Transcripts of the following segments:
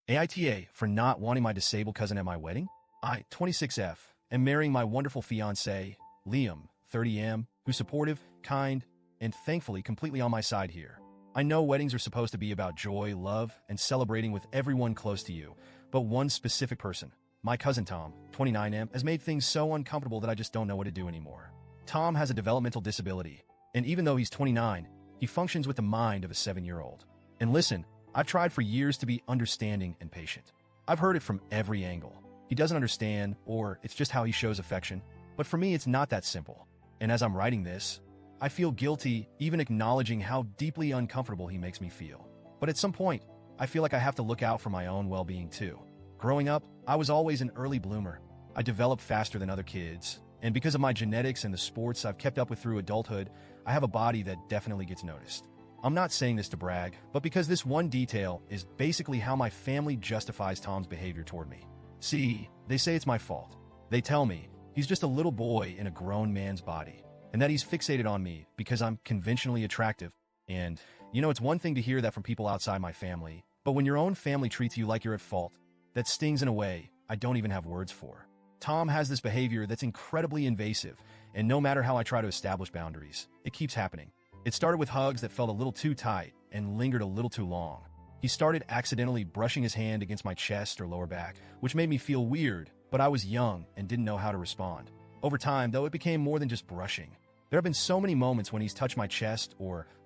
AITA for not wanting my disabled cousin at my wedding? I, 26F, am marrying my wonderful fiancé, Liam, 30M, who's supportive, kind, and thankfully completely on my side here. I know weddings are supposed to be about joy, love, and celebrating with everyone close to you, but one specific person, my cousin Tom, 29M, has made things so uncomfortable that I just don't know what to do anymore. Tom has a developmental disability, and even though he's 29, he functions with the mind of a 7-year-old. And listen, I've tried for years to be understanding and patient. I've heard it from every angle. He doesn't understand, or it's just how he shows affection. But for me, it's not that simple. And as I'm writing this, I feel guilty even acknowledging how deeply uncomfortable he makes me feel. But at some point, I feel like I have to look out for my own well-being too. Growing up, I was always an early bloomer. I developed faster than other kids. And because of my genetics and the sports I've kept up with through adulthood, I have a body that definitely gets noticed. I'm not saying this to brag, but because this one detail is basically how my family justifies Tom's behavior toward me. See, they say it's my fault. They tell me he's just a little boy in a grown man's body, and that he's fixated on me because I'm conventionally attractive. And, it's one thing to hear that from people outside my family, but when your own family treats you like you're at fault, that stings in a way I don't even have words for. Tom has this behavior that's incredibly invasive, and no matter how I try to establish boundaries, it keeps happening. It started with hugs that felt a little too tight and lingered a little too long. He started accidentally brushing his hand against my chest or lower back, which made me feel weird, but I was young and didn't know how to respond. Over time, though, it became more than just brushing. There have been so many moments when he's touched my chest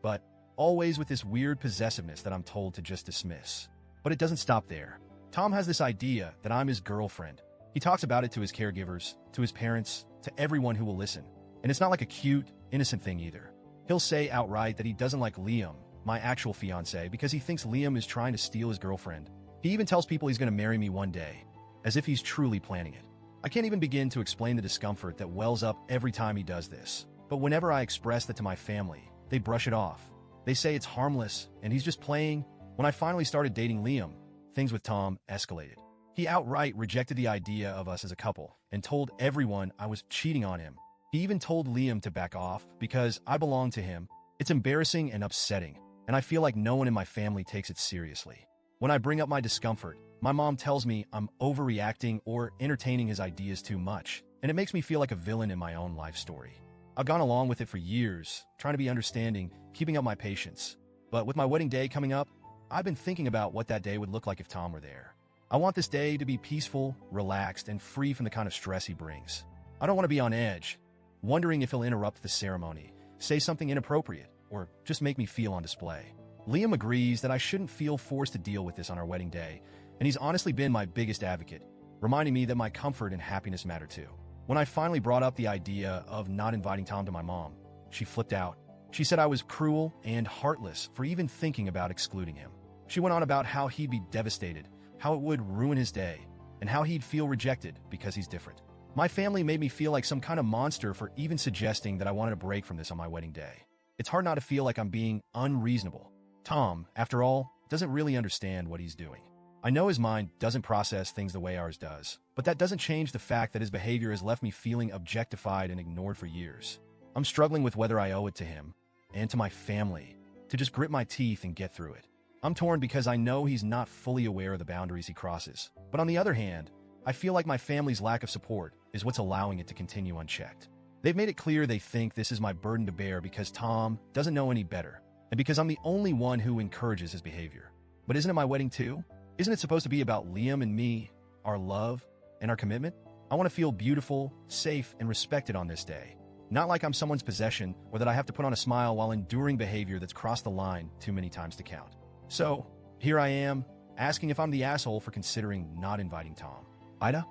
but always with this weird possessiveness that I'm told to just dismiss. But it doesn't stop there. Tom has this idea that I'm his girlfriend. He talks about it to his caregivers, to his parents, to everyone who will listen. And it's not like a cute, innocent thing either. He'll say outright that he doesn't like Liam, my actual fiancé, because he thinks Liam is trying to steal his girlfriend. He even tells people he's going to marry me one day, as if he's truly planning it. I can't even begin to explain the discomfort that wells up every time he does this. But whenever I express that to my family, they brush it off. They say it's harmless, and he's just playing. When I finally started dating Liam, things with Tom escalated. He outright rejected the idea of us as a couple and told everyone I was cheating on him. He even told Liam to back off because I belong to him. It's embarrassing and upsetting, and I feel like no one in my family takes it seriously. When I bring up my discomfort, my mom tells me I'm overreacting or entertaining his ideas too much, and it makes me feel like a villain in my own life story. I've gone along with it for years, trying to be understanding, keeping up my patience. But with my wedding day coming up, I've been thinking about what that day would look like if Tom were there. I want this day to be peaceful, relaxed, and free from the kind of stress he brings. I don't want to be on edge, wondering if he'll interrupt the ceremony, say something inappropriate, or just make me feel on display. Liam agrees that I shouldn't feel forced to deal with this on our wedding day, and he's honestly been my biggest advocate, reminding me that my comfort and happiness matter too. When I finally brought up the idea of not inviting Tom to my mom, she flipped out. She said I was cruel and heartless for even thinking about excluding him. She went on about how he'd be devastated, how it would ruin his day, and how he'd feel rejected because he's different. My family made me feel like some kind of monster for even suggesting that I wanted a break from this on my wedding day. It's hard not to feel like I'm being unreasonable. Tom, after all, doesn't really understand what he's doing. I know his mind doesn't process things the way ours does, but that doesn't change the fact that his behavior has left me feeling objectified and ignored for years. I'm struggling with whether I owe it to him, and to my family, to just grit my teeth and get through it. I'm torn because I know he's not fully aware of the boundaries he crosses. But on the other hand, I feel like my family's lack of support is what's allowing it to continue unchecked. They've made it clear they think this is my burden to bear because Tom doesn't know any better, and because I'm the only one who encourages his behavior. But isn't it my wedding too? Isn't it supposed to be about Liam and me, our love, and our commitment? I want to feel beautiful, safe, and respected on this day. Not like I'm someone's possession or that I have to put on a smile while enduring behavior that's crossed the line too many times to count. So, here I am, asking if I'm the asshole for considering not inviting Tom. AITA?